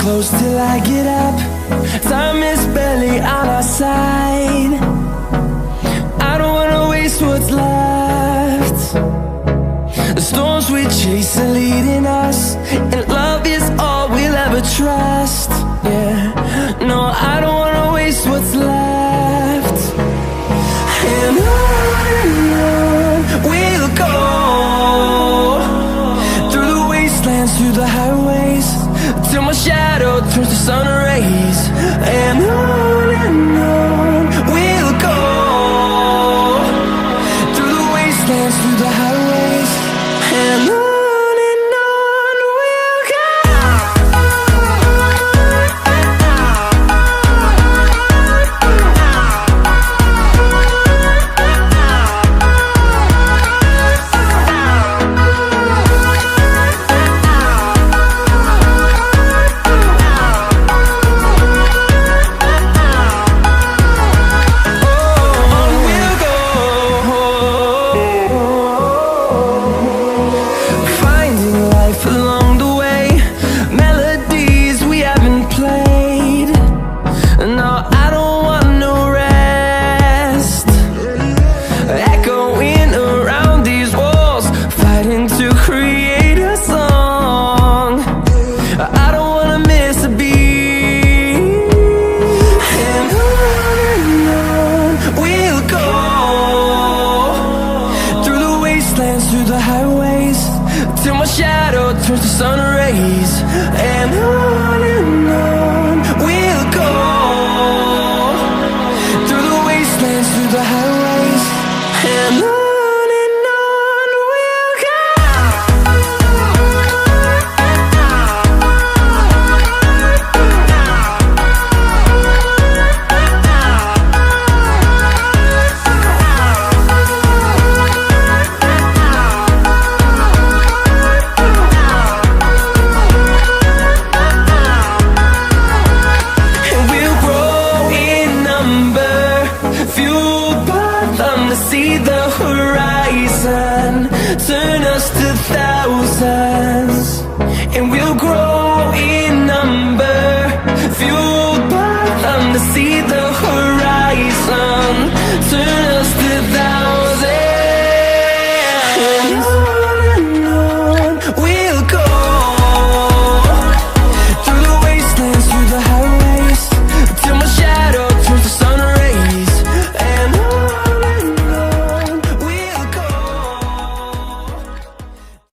close till I get up. Time is barely on our side. I don't wanna waste what's left. The storms we chase are leading us, and love is all we'll ever trust. Yeah, no, I don't wanna waste what's left. And on we'll go, through the wastelands, through the highways, till my shadow turns to sun rays. And on we'll go, through the wastelands, through the highways, and on we'll go. Through the highways, till my shadow turns to sun rays. And on